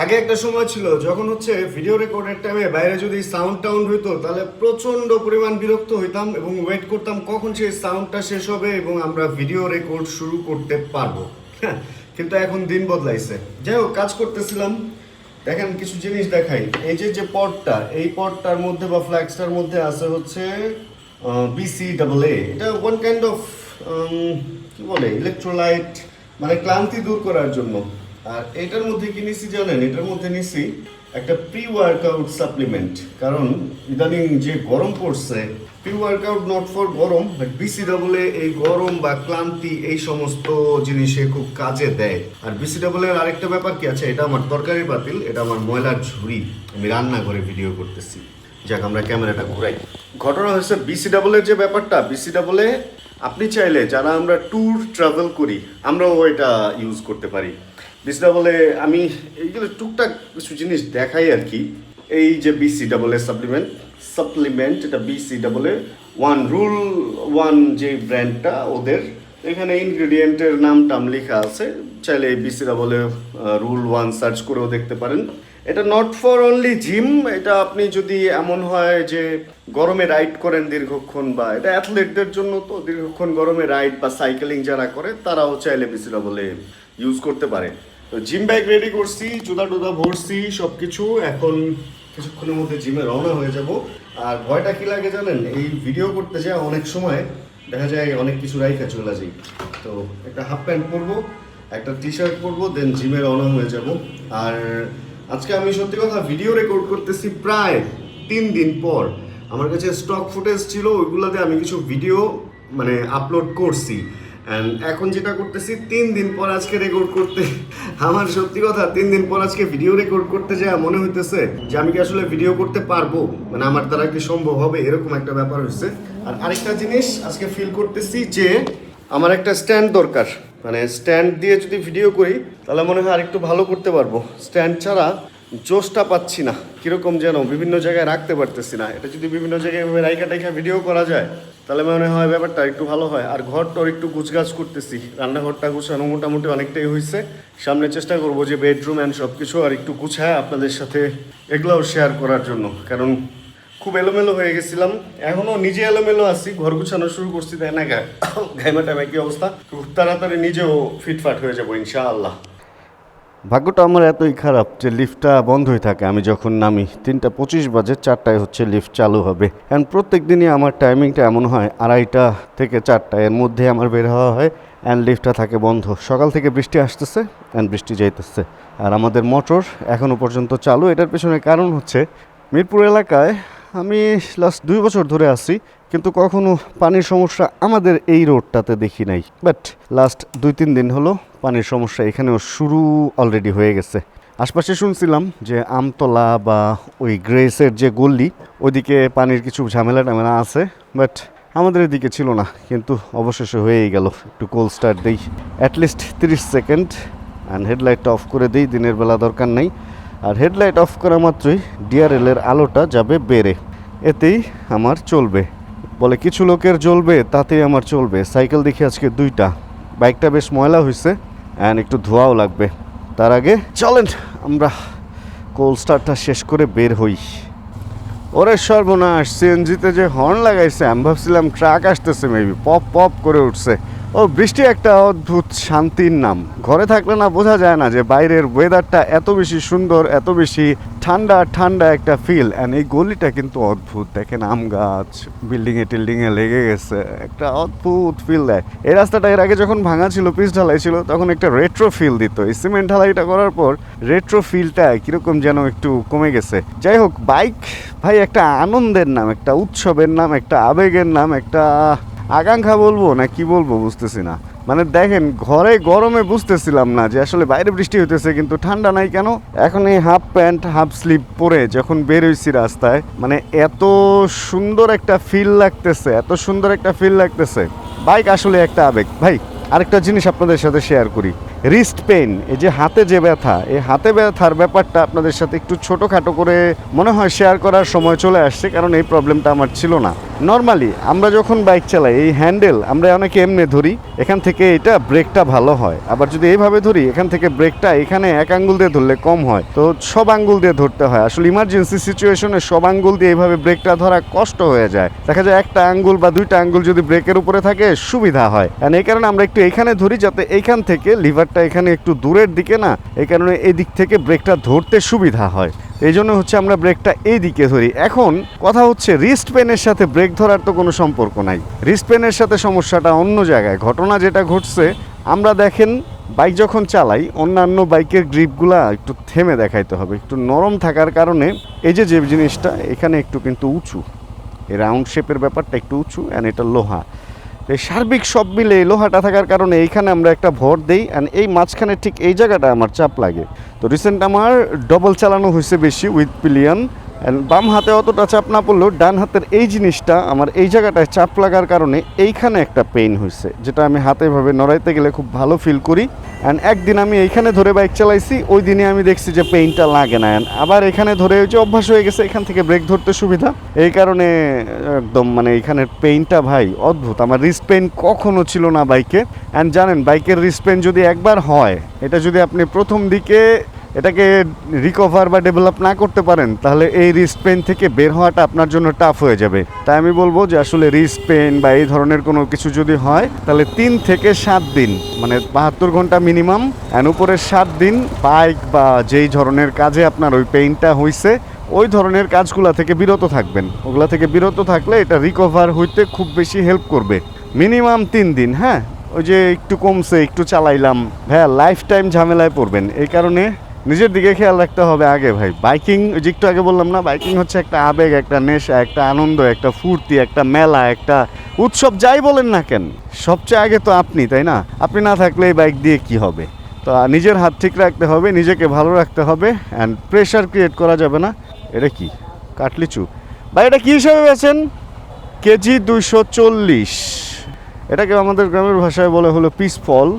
আগে একটা সময় ছিল যখন হচ্ছে ভিডিও রেকর্ডের টাইমে বাইরে যদি সাউন্ড টাউন্ড হইতো তাহলে প্রচন্ড পরিমাণ বিরক্ত হইতাম এবং ওয়েট করতাম কখন সেই সাউন্ডটা শেষ হবে এবং আমরা ভিডিও রেকর্ড শুরু করতে পারবো। হ্যাঁ, কিন্তু এখন দিন বদলাইছে। যাই হোক, কাজ করতেছিলাম, দেখেন কিছু জিনিস দেখাই। এই যে পটটা, এই পটটার মধ্যে বা ফ্ল্যাক্সটার মধ্যে আছে হচ্ছে BCAA। এটা ওয়ান কাইন্ড অফ কি বলে ইলেকট্রোলাইট, মানে ক্লান্তি দূর করার জন্য। আর এটার মধ্যে কি নিছি জানেন? এটার মধ্যে নিছি একটা প্রি ওয়ার্কআউট সাপ্লিমেন্ট। কারণ ইদানিং যে গরম পড়ছে, প্রি ওয়ার্কআউট নট ফর গরম, বাট BCAA এই গরম বা ক্লান্তি এই সমস্ত জিনিসে খুব কাজে দেয়। আর BCAA এর আরেকটা ব্যাপার কি আছে, এটা আমার তরকারি পাতিল, এটা আমার ময়লার ঝুড়ি, আমি রান্নাঘরে ভিডিও করতেছি। যাক, আমরা ক্যামেরাটা ঘুরাই। ঘটনা হচ্ছে BCAA যে ব্যাপারটা, BCAA আপনি চাইলে যারা আমরা ট্যুর ট্রাভেল করি আমরাও এটা ইউজ করতে পারি। BCAA আমি এইগুলো টুকটাক কিছু জিনিস দেখাই আর কি। এই যে BCAA সাপ্লিমেন্ট এটা BCAA রুল 1 যে ব্র্যান্ডটা ওদের, এখানে ইনগ্রেডিয়েন্টের নাম টাম লেখা আছে, চাইলে এই BCAA রুল 1 সার্চ করেও দেখতে পারেন। এটা নট ফর অনলি জিম, এটা আপনি যদি এমন হয় যে গরমে রাইড করেন দীর্ঘক্ষণ, বা এটা অ্যাথলেটদের জন্য, তো দীর্ঘক্ষণ গরমে রাইড বা সাইকেলিং যারা করে তারাও চাইলে BCAA ইউজ করতে পারে। তো জিম ব্যাগ রেডি করছি, জুতা টুতা ভরছি, সব কিছু। এখন কিছুক্ষণের মধ্যে জিমে রওনা হয়ে যাব। আর ভয়টা কি লাগে জানেন? এই ভিডিও করতে যায় অনেক সময় দেখা যায় অনেক কিছু রাইখা চলে যাই। তো একটা হাফ প্যান্ট পরবো, একটা টি শার্ট পরবো, দেন জিমে রওনা হয়ে যাব। আর আজকে আমি সত্যি কথা ভিডিও রেকর্ড করতেছি প্রায় 3 দিন পর। আমার কাছে স্টক ফুটেজ ছিল, ওইগুলোতে আমি কিছু ভিডিও মানে আপলোড করছি। অ্যান্ড এখন যেটা করতেছি 3 দিন পর আজকে রেকর্ড করতে, আমার সত্যি কথা 3 দিন পর আজকে ভিডিও রেকর্ড করতে যায় মনে হইতেছে যে আমি কি আসলে ভিডিও করতে পারবো, মানে আমার দ্বারা কি সম্ভব হবে, এরকম একটা ব্যাপার হচ্ছে। আর আরেকটা জিনিস আজকে ফিল করতেছি যে আমার একটা স্ট্যান্ড দরকার। মানে স্ট্যান্ড দিয়ে যদি ভিডিও করি তাহলে মনে হয় আরেকটু ভালো করতে পারবো। স্ট্যান্ড ছাড়া জোশটা পাচ্ছি না, কীরকম যেন বিভিন্ন জায়গায় রাখতে পারতেছি না। এটা যদি বিভিন্ন জায়গায় রাইখা টাইখা ভিডিও করা যায় তাহলে মনে হয় ব্যাপারটা একটু ভালো হয়। আর ঘরটার একটু গুছগাছ করতেছি, রান্নাঘরটা গুছানো মোটামুটি অনেকটাই হয়েছে। সামনে চেষ্টা করবো যে বেডরুম অ্যান্ড সব কিছু আর একটু গুছায় আপনাদের সাথে এগুলোও শেয়ার করার জন্য। কারণ খুব এলোমেলো হয়ে গেছিলাম, এখনও নিজে এলোমেলো আছি। ঘর গুছানো শুরু করছি, তাই না? ঘাইমা টাইমা কি অবস্থা, খুব তাড়াতাড়ি নিজেও ফিটফাট হয়ে যাবো ইনশাআল্লাহ। ভাগ্যটা আমার এতই খারাপ যে লিফটটা বন্ধই থাকে। আমি যখন নামি 3:25 বাজে, 4টায় হচ্ছে লিফট চালু হবে। কারণ প্রত্যেক দিনই আমার টাইমিংটা এমন হয় 2:30 থেকে 4টা এর মধ্যে আমার বের হওয়া হয়, অ্যান্ড লিফটটা থাকে বন্ধ। সকাল থেকে বৃষ্টি আসতেছে অ্যান্ড বৃষ্টি যাইতেছে, আর আমাদের মোটর এখনও পর্যন্ত চালু। এটার পেছনে কারণ হচ্ছে মিরপুর এলাকায় আমি লাস্ট 2 বছর ধরে আছি, কিন্তু কখনো পানির সমস্যা আমাদের এই রোডটাতে দেখি নাই। বাট লাস্ট 2-3 দিন হলো পানির সমস্যা এখানেও শুরু অলরেডি হয়ে গেছে। আশপাশে শুনছিলাম যে আমতলা বা ওই গ্রেসের যে গল্লি, ওইদিকে পানির কিছু ঝামেলা টামেলা আছে, বাট আমাদের এদিকে ছিল না। কিন্তু অবশেষে হয়েই গেল। একটু কোল্ড স্টার্ট দিই, অ্যাটলিস্ট 30 সেকেন্ড, অ্যান্ড হেডলাইটটা অফ করে দিই। দিনের বেলা দরকার নেই। আর হেডলাইট অফ করা মাত্রই ডিআরএলের আলোটা যাবে বেড়ে, এতেই আমার চলবে। বলে কিছু লোকের জ্বলবে, তাতেই আমার চলবে। সাইকেল দেখি আজকে 2টা। বাইকটা বেশ ময়লা হয়েছে অ্যান্ড একটু ধোয়াও লাগবে। তার আগে চলেন আমরা কোল্ড স্টার্টটা শেষ করে বের হই। ওরে সর্বনাশ, সিএনজিতে যে হর্ন লাগাইছে, আমি ভাবছিলাম ট্রাক আসতেছে, মেবি পপ পপ করে উঠছে। ও বৃষ্টি একটা অদ্ভুত শান্তির নাম। ঘরে থাকলে না বোঝা যায় না যে বাইরের ওয়েদারটা এত বেশি সুন্দর, এত বেশি ঠান্ডা ঠান্ডা একটা ফিল। অ্যান্ড এই গলিটা কিন্তু অদ্ভুত, দেখেন আম গাছ বিল্ডিংয়ে টিল্ডিংয়ে লেগে গেছে, একটা অদ্ভুত ফিল দেয়। এই রাস্তাটা এর আগে যখন ভাঙা ছিল, পিচ ঢালাই ছিল, তখন একটা রেট্রো ফিল দিত। এই সিমেন্ট ঢালাইটা করার পর রেট্রো ফিলটা কীরকম যেন একটু কমে গেছে। যাই হোক, বাইক ভাই একটা আনন্দের নাম, একটা উৎসবের নাম, একটা আবেগের নাম, একটা আকাঙ্ক্ষা বলবো না কি বলবো বুঝতেছি না। মানে দেখেন, ঘরে গরমে বুঝতেছিলাম না যে আসলে বাইরে বৃষ্টি হইতেছে কিন্তু ঠান্ডা নাই কেন। এখন এই হাফ প্যান্ট হাফ স্লিভ পরে যখন বের হইছি রাস্তায়, মানে এত সুন্দর একটা ফিল লাগতেছে, এত সুন্দর একটা ফিল লাগতেছে। বাইক আসলে একটা আবেগ ভাই। আরেকটা জিনিস আপনাদের সাথে শেয়ার করি, রিস্ট পেইন, এই যে হাতে যে ব্যথা, এই হাতে ব্যথার ব্যাপারটা আপনাদের সাথে একটু ছোটোখাটো করে মনে হয় শেয়ার করার সময় চলে আসছে, কারণ এই প্রবলেমটা আমার ছিল না। নর্মালি আমরা যখন বাইক চালাই এই হ্যান্ডেল আমরা অনেকে এমনি ধরি, এখান থেকে এটা ব্রেকটা ভালো হয়, আবার যদি এইভাবে ধরি এখান থেকে ব্রেকটা এখানে এক আঙ্গুল দিয়ে ধরলে কম হয়, তো সব আঙ্গুল দিয়ে ধরতে হয়। আসলে ইমার্জেন্সি সিচুয়েশনে সব আঙ্গুল দিয়ে এইভাবে ব্রেকটা ধরা কষ্ট হয়ে যায়, দেখা যায় একটা আঙ্গুল বা দুইটা আঙ্গুল যদি ব্রেকের উপরে থাকে সুবিধা হয়। আর এই কারণে আমরা একটু এখানে ধরি, যাতে এইখান থেকে লিভারটা এখানে একটু দূরের দিকে না, এই কারণে এই দিক থেকে ব্রেকটা ধরতে সুবিধা হয়, এই জন্য হচ্ছে আমরা ব্রেকটা এই দিকে ধরি। এখন কথা হচ্ছে রিস্ট পেনের সাথে ব্রেক ধরার তো কোনো সম্পর্ক নাই, রিস্ট পেনের সাথে সমস্যাটা অন্য জায়গায়। ঘটনা যেটা ঘটছে, আমরা দেখেন বাইক যখন চালাই অন্যান্য বাইকের গ্রিপগুলা একটু থেমে দেখাইতে হবে, একটু নরম থাকার কারণে এই যে যে জিনিসটা এখানে একটু কিন্তু উঁচু, এই রাউন্ড শেপের ব্যাপারটা একটু উঁচু, অ্যান্ড এটা লোহা, এই সার্বিক সব মিলে এই লোহাটা থাকার কারণে এইখানে আমরা একটা ভর দেই, অ্যান্ড এই মাঝখানে ঠিক এই জায়গাটা আমার চাপ লাগে। তো রিসেন্ট আমার ডবল চালানো হয়েছে বেশি উইথ পিলিয়ন, অ্যান্ড বাম হাতে অতটা চাপ না পড়লেও ডান হাতের এই জিনিসটা আমার এই জায়গাটায় চাপ লাগার কারণে এইখানে একটা পেইন হয়েছে, যেটা আমি হাতে এভাবে নড়াইতে গেলে খুব ভালো ফিল করি। অ্যান্ড একদিন আমি এইখানে ধরে বাইক চালাইছি, ওই দিনে আমি দেখছি যে পেইনটা লাগে না, অ্যান্ড আবার এখানে ধরে যে অভ্যাস হয়ে গেছে, এখান থেকে ব্রেক ধরতে সুবিধা, এই কারণে একদম মানে এইখানের পেইনটা ভাই অদ্ভুত। আমার রিস্ট পেইন কখনো ছিল না বাইকে, অ্যান্ড জানেন বাইকের রিস্ট পেইন যদি একবার হয়, এটা যদি আপনি প্রথম দিকে এটাকে রিকভার বা ডেভেলপ না করতে পারেন, তাহলে এই রিস্ট পেইন থেকে বের হওয়াটা আপনার জন্য টাফ হয়ে যাবে। তাই আমি বলবো যে আসলে রিস্ট পেইন বা এই ধরনের কোনো কিছু যদি হয়, তাহলে 3 থেকে 7 দিন, মানে 72 ঘন্টা মিনিমাম, অ্যান্ড উপরে 7 দিন বাইক বা যেই ধরনের কাজে আপনার ওই পেইনটা হয়েছে ওই ধরনের কাজগুলো থেকে বিরত থাকবেন। ওগুলা থেকে বিরত থাকলে এটা রিকভার হইতে খুব বেশি হেল্প করবে। মিনিমাম 3 দিন। হ্যাঁ, ওই যে একটু কমছে, একটু চালাইলাম, ভাইয়া লাইফ টাইম ঝামেলায় পড়বেন। এই কারণে নিজের দিকে খেয়াল রাখতে হবে আগে ভাই। বাইকিং, যে একটু আগে বললাম না, বাইকিং হচ্ছে একটা আবেগ, একটা নেশা, একটা আনন্দ, একটা ফুর্তি, একটা মেলা, একটা উৎসব, যাই বলেন না কেন, সবচেয়ে আগে তো আপনি, তাই না? আপনি না থাকলে এই বাইক দিয়ে কি হবে? তো নিজের হাত ঠিক রাখতে হবে, নিজেকে ভালো রাখতে হবে, অ্যান্ড প্রেশার ক্রিয়েট করা যাবে না। এটা কি কাটলিচু ভাই? এটা কী হিসাবে বেচেন? কেজি 240। এটাকে আমাদের গ্রামের ভাষায় বলে হলো পিস ফল।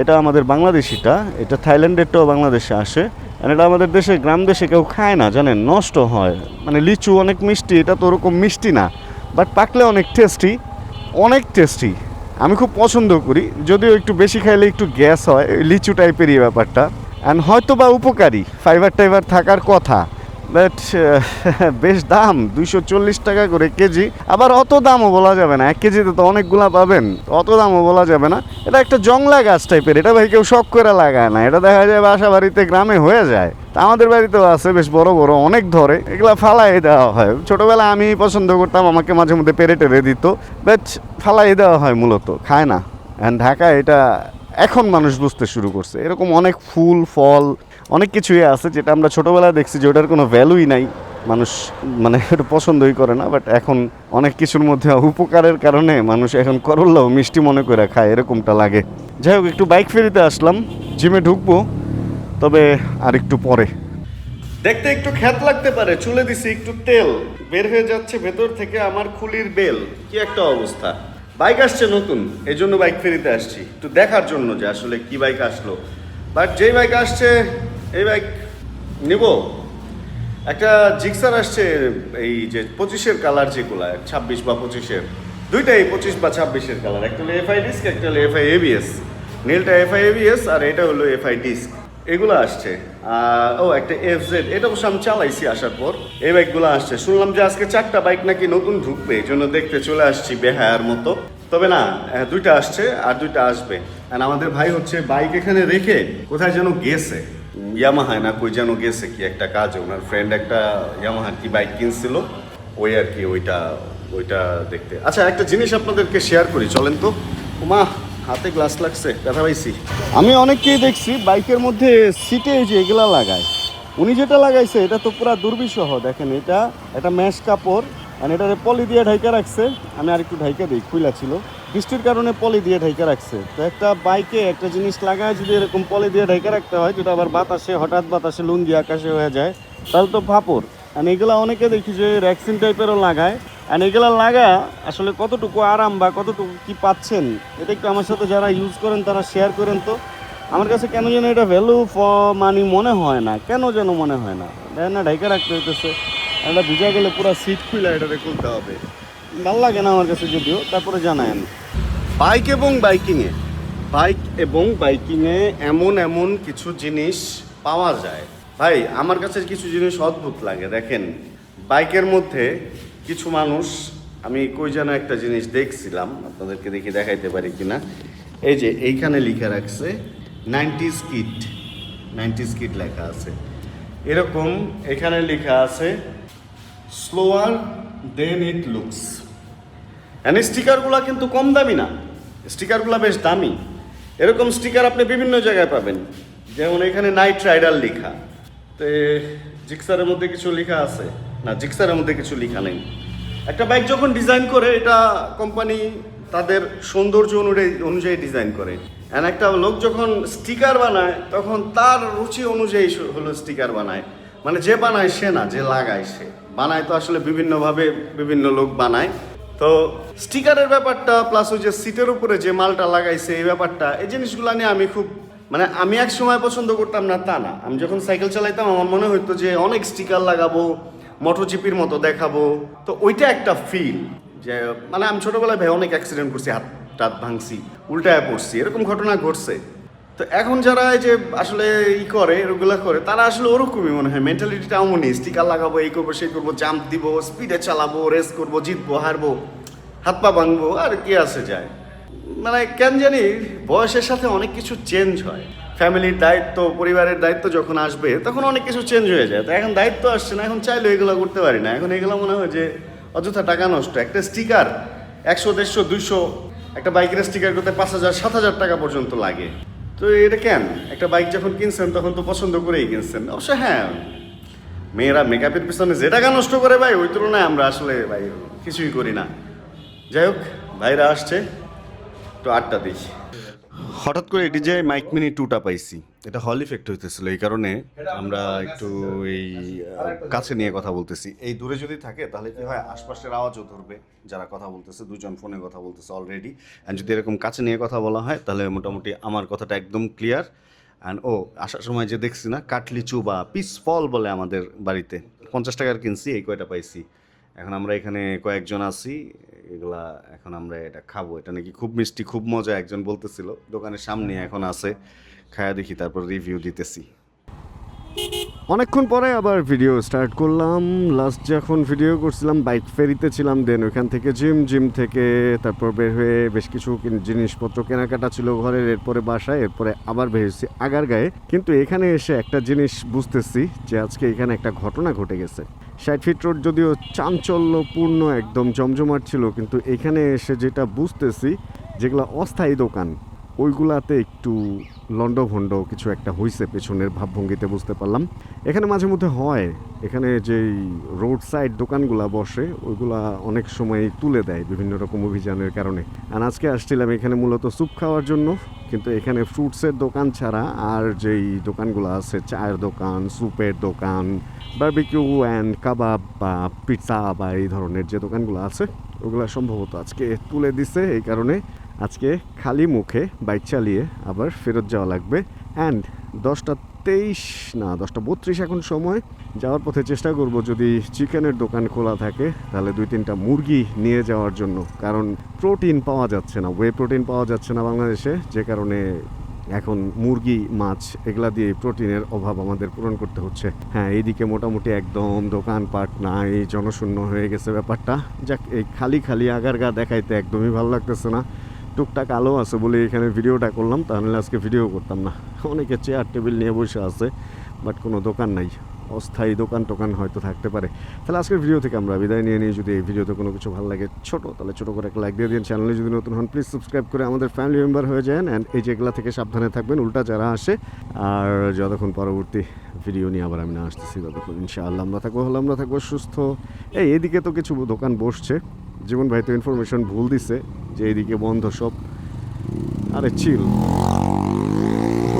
এটা আমাদের বাংলাদেশিটা, এটা থাইল্যান্ডেরটাও বাংলাদেশে আসে, আর এটা আমাদের দেশে গ্রাম দেশে কেউ খায় না, জানেন, নষ্ট হয়। মানে লিচু অনেক মিষ্টি, এটা তো ওরকম মিষ্টি না, বাট পাকলে অনেক টেস্টি, অনেক টেস্টি। আমি খুব পছন্দ করি, যদিও একটু বেশি খাইলে একটু গ্যাস হয়, লিচু টাইপেরই ব্যাপারটা, অ্যান্ড হয়তো বা উপকারী, ফাইবার টাইবার থাকার কথা, বাট বেশ দাম, 240 টাকা করে কেজি। আবার অত দামও বলা যাবে না, 1 কেজিতে তো অনেকগুলা পাবেন, অত দামও বলা যাবে না। এটা একটা জংলা গাছ টাইপের, এটা ভাই কেউ শখ করে লাগায় না, এটা দেখা যায় বাসা বাড়িতে গ্রামে হয়ে যায়। তা আমাদের বাড়িতেও আছে বেশ বড় বড়, অনেক ধরে, এগুলা ফালাই দেওয়া হয়। ছোটোবেলা আমি পছন্দ করতাম, আমাকে মাঝে মধ্যে পেরে টেরে দিত, বাট ফালাই দেওয়া হয়, মূলত খায় না। অ্যান্ড ঢাকায় এটা এখন মানুষ বুঝতে শুরু করছে, এরকম অনেক ফুল ফল অনেক কিছুই আছে যেটা আমরা ছোটোবেলায় দেখছি যে ওটার কোনো ভ্যালুই নাই, মানুষ মানে এটা পছন্দই করে না, বাট এখন অনেক কিছুর মধ্যে উপকারের কারণে মানুষ এখন করল্লাও মিষ্টি মনে করে খায়, এরকমটা লাগে। যাই হোক, একটু বাইক ফেরিতে আসলাম, জিমে ঢুকবো তবে আর একটু পরে। দেখতে একটু খ্যাত লাগতে পারে, চুলে দিছি একটু তেল, বের হয়ে যাচ্ছে ভেতর থেকে আমার খুলির বেল। কি একটা অবস্থা! বাইক আসছে নতুন, এই জন্য বাইক ফেরিতে আসছি, একটু দেখার জন্য যে আসলে কি বাইক আসলো। বাট যেই বাইক আসছে এই বাইক নিব। একটা জিক্সার আসছে, এই যে 25-এর কালার, যেগুলো 26 বা 25-এর, দুইটাই 25 বা 26-এর কালার। একটা হলো এফআই ডিস্ক, একটা হলো এফআই এবিএস। নীলটা এফআই এবিএস আর এটা হলো এফআই ডিস্ক। এগুলো আসছে। ও একটা এফজেড, এটা অবশ্য আমি চালাইছি আসার পর। এই বাইকগুলো আসছে, শুনলাম যে আজকে 4টা বাইক নাকি নতুন ঢুকবে, এই জন্য দেখতে চলে আসছি বেহায়ার মতো। তবে না, 2টা আসছে আর 2টা আসবে। আর আমাদের ভাই হচ্ছে বাইক এখানে রেখে কোথায় যেন গেছে, ইয়ামাহায় না কই যেন গেছে কি একটা কাজে। ওনার ফ্রেন্ড একটা ইয়ামাহার কি বাইক কিনছিল, ওই আর কি ওইটা দেখতে। আচ্ছা, একটা জিনিস আপনাদেরকে শেয়ার করি, চলেন তো। মা, হাতে গ্লাস লাগছে, ব্যথা পাইছি। আমি অনেককেই দেখছি বাইকের মধ্যে সিটে যে এগুলা লাগায়, উনি যেটা লাগাইছে এটা তো পুরা দুর্বিষহ। দেখেন, এটা ম্যাশ কাপড়, আর এটারে পলি দিয়ে ঢাইকা রাখছে। আমি আর একটু ঢাইকা দিই, খুইলা ছিল, বৃষ্টির কারণে পলি দিয়ে ঢাইকা রাখছে। তো একটা বাইকে একটা জিনিস লাগায় যদি এরকম পলি দিয়ে ঢাইকা রাখতে হয়, যেটা আবার বাতাসে, হঠাৎ বাতাসে লুঙ্গি আকাশে হয়ে যায়, তাহলে তো ফাপড়। আর এগুলা অনেকে দেখি যে র্যাক্সিন টাইপেরও লাগায়। আর এগুলা লাগা আসলে কতটুকু আরাম বা কতটুকু কি পাচ্ছেন, এটা একটু আমার সাথে যারা ইউজ করেন তারা শেয়ার করেন তো। আমার কাছে কেন যেন এটা ভ্যালু ফর মানি মনে হয় না, কেন যেন মনে হয় না। দেখেন না, ঢাইকা রাখতে হইতেছে, এটা ভিজা গেলে পুরো সিট খুলে এটাতে খুলতে হবে। ভালো লাগে না আমার কাছে যদিও, তারপরে জানায়েন। বাইক এবং বাইকিংয়ে এমন এমন কিছু জিনিস পাওয়া যায় ভাই, আমার কাছে কিছু জিনিস অদ্ভুত লাগে। দেখেন, বাইকের মধ্যে কিছু মানুষ, আমি কই যেন একটা জিনিস দেখছিলাম, আপনাদেরকে দেখি দেখাইতে পারি কিনা। এই যে এইখানে লিখে রাখছে 90s কিট লেখা আছে। এরকম এখানে লেখা আছে slower then it looks. And স্টিকারগুলো কিন্তু কম দামি না, স্টিকারগুলো বেশ দামি। এরকম স্টিকার আপনি বিভিন্ন জায়গায় পাবেন, যেমন এখানে নাইট রাইডার লেখা। তো জিক্সারের মধ্যে কিছু লেখা আছে না, জিক্সারের মধ্যে কিছু লেখা নেই। একটা বাইক যখন ডিজাইন করে, এটা কোম্পানি তাদের সৌন্দর্য অনুযায়ী ডিজাইন করে। এন্ড একটা লোক যখন স্টিকার বানায়, তখন তার রুচি অনুযায়ী হলো স্টিকার বানায়। মানে যে বানায় সে না, যে লাগায় সে বানায়। তো আসলে বিভিন্নভাবে বিভিন্ন লোক বানায়। তো স্টিকারের ব্যাপারটা প্লাস ওই যে সিটের উপরে যে মালটা লাগাইছে, এই ব্যাপারটা, এই জিনিসগুলো নিয়ে আমি খুব, মানে আমি এক সময় পছন্দ করতাম না তা না। আমি যখন সাইকেল চালাইতাম আমার মনে হতো যে অনেক স্টিকার লাগাবো, মোটরজিপির মতো দেখাবো। তো ওইটা একটা ফিল, যে মানে আমি ছোটবেলায় ভাই অনেক অ্যাক্সিডেন্ট করছি, হাত টাত ভাঙছি, উল্টায় পড়ছি, এরকম ঘটনা ঘটছে। তো এখন যারা এই যে আসলে করে এগুলো করে, তারা আসলে ওরকমই মনে হয়, মেন্টালিটিটা এমনই, স্টিকার লাগাবো, এই করবো সেই করবো, জাম্প দিব, স্পিডে চালাবো, রেস করবো, জিতবো হারবো, হাত পা ভাঙবো, আর কি আসে যায়। মানে কেন জানি বয়সের সাথে অনেক কিছু চেঞ্জ হয়। ফ্যামিলির দায়িত্ব, পরিবারের দায়িত্ব যখন আসবে, তখন অনেক কিছু চেঞ্জ হয়ে যায়। তো এখন দায়িত্ব আসছে না, এখন চাইলে এগুলো করতে পারি না। এখন এগুলো মনে হয় যে অযথা টাকা নষ্ট। একটা স্টিকার 100, 150, 200, একটা বাইকের স্টিকার করতে 5,000, 7,000 টাকা পর্যন্ত লাগে। তো এটা কেন? একটা বাইক যখন কিনছেন তখন তো পছন্দ করেই কিনছেন। অবশ্য হ্যাঁ, মেয়েরা মেকআপের পিছনে যে টাকা নষ্ট করে ভাই, ওই তুলনায় আমরা আসলে ভাই কিছুই করি না। যাই হোক, ভাইরা আসছে, একটু আড্ডা দিই। হঠাৎ করে ডিজে মাইক মিনি 2টা পাইছি, এটা হল ইফেক্ট হইতেছিল, এই কারণে আমরা একটু এই কাছে নিয়ে কথা বলতেছি। এই দূরে যদি থাকে তাহলে কি হয়, আশপাশের আওয়াজও ধরবে, যারা কথা বলতেছে, দুজন ফোনে কথা বলতেছে অলরেডি। অ্যান্ড যদি এরকম কাছে নিয়ে কথা বলা হয়, তাহলে মোটামুটি আমার কথাটা একদম ক্লিয়ার। অ্যান্ড আসার সময় যে দেখছি না, কাটলিচু বা পিস ফল বলে আমাদের বাড়িতে, 50 টাকার কিনছি, এই কয়টা পাইছি। এখন আমরা এখানে কয়েকজন আছি, এগুলা এখন আমরা এটা খাবো। এটা নাকি খুব মিষ্টি, খুব মজা, একজন বলতেছিল। দোকানের সামনে এখন আছে, খায়া দেখি, তারপর রিভিউ দিতেছি। অনেকক্ষণ পরে আবার ভিডিও স্টার্ট করলাম। লাস্ট যখন ভিডিও করছিলাম বাইক ফেরিতে ছিলাম, দেন ওইখান থেকে জিম থেকে তারপর বের হয়ে বেশ কিছু জিনিসপত্র কেনাকাটা ছিল ঘরের, এরপরে বাসায়, এরপরে আবার বের হয়েছি আগারগাঁয়ে। কিন্তু এখানে এসে একটা জিনিস বুঝতেছি যে আজকে এখানে একটা ঘটনা ঘটে গেছে। 60 ফিট রোড যদিও চাঞ্চল্যপূর্ণ, একদম জমজমাট ছিল, কিন্তু এখানে এসে যেটা বুঝতেছি, যেগুলো অস্থায়ী দোকান, ওইগুলাতে একটু লন্ডভন্ড কিছু একটা হয়েছে, পেছনের ভাবভঙ্গিতে বুঝতে পারলাম। এখানে মাঝে মধ্যে হয়, এখানে যেই রোড সাইড দোকানগুলা বসে, ওইগুলা অনেক সময় তুলে দেয় বিভিন্ন রকম অভিযানের কারণে। আর আজকে আসছিলাম এখানে মূলত স্যুপ খাওয়ার জন্য, কিন্তু এখানে ফ্রুটসের দোকান ছাড়া আর যেই দোকানগুলো আছে, চায়ের দোকান, স্যুপের দোকান, বারবিকিউ অ্যান্ড কাবাব বা পিৎজা বা এই ধরনের যে দোকানগুলো আছে, ওগুলো সম্ভবত আজকে তুলে দিছে। এই কারণে আজকে খালি মুখে বাইক চালিয়ে আবার ফেরত যাওয়া লাগবে। অ্যান্ড 10:23 না 10:32 এখন সময়। যাওয়ার পথে চেষ্টা করব, যদি চিকেনের দোকান খোলা থাকে তাহলে 2-3টা মুরগি নিয়ে যাওয়ার জন্য, কারণ প্রোটিন পাওয়া যাচ্ছে না, ওয়ে প্রোটিন পাওয়া যাচ্ছে না বাংলাদেশে, যে কারণে এখন মুরগি, মাছ এগুলা দিয়ে প্রোটিনের অভাব আমাদের পূরণ করতে হচ্ছে। হ্যাঁ, এইদিকে মোটামুটি একদম দোকানপাট নাই, জনশূন্য হয়ে গেছে ব্যাপারটা। যাক, এই খালি খালি আগারগা দেখাইতে একদমই ভালো লাগতেছে না। টুকটাক আলো আছে বলে এখানে ভিডিওটা করলাম, তাহলে আজকে ভিডিও করতাম না। অনেকে চেয়ার টেবিল নিয়ে বসে আছে, বাট কোনো দোকান নাই। অস্থায়ী দোকান হয়তো থাকতে পারে। তাহলে আজকের ভিডিও থেকে আমরা বিদায় নিয়ে নিই। যদি এই ভিডিওতে কোনো কিছু ভালো লাগে তাহলে ছোটো করে একটা লাইক দিয়ে দিন। চ্যানেলে যদি নতুন হন প্লিজ সাবস্ক্রাইব করে আমাদের ফ্যামিলি মেম্বার হয়ে যান। অ্যান্ড এই যেগুলা থেকে সাবধানে থাকবেন, উল্টা যারা আসে। আর যতক্ষণ পরবর্তী ভিডিও নিয়ে আবার আমি না আসতেছি, ততক্ষণ ইনশাআল্লাহ আমরা থাকবো সুস্থ। এইদিকে তো কিছু দোকান বসছে, জীবন ভাই তো ইনফরমেশন ভুল দিছে যে এইদিকে বন্ধ সব। আরে চিল,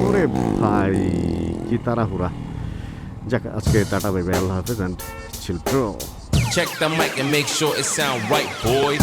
ওরে ভাই কি তাড়াহুড়া। যাক, আজকে টাটা, বাই বাই, আল্লাহ হাফেজ, and chill bro. Check the mic and make sure it sound right, boys.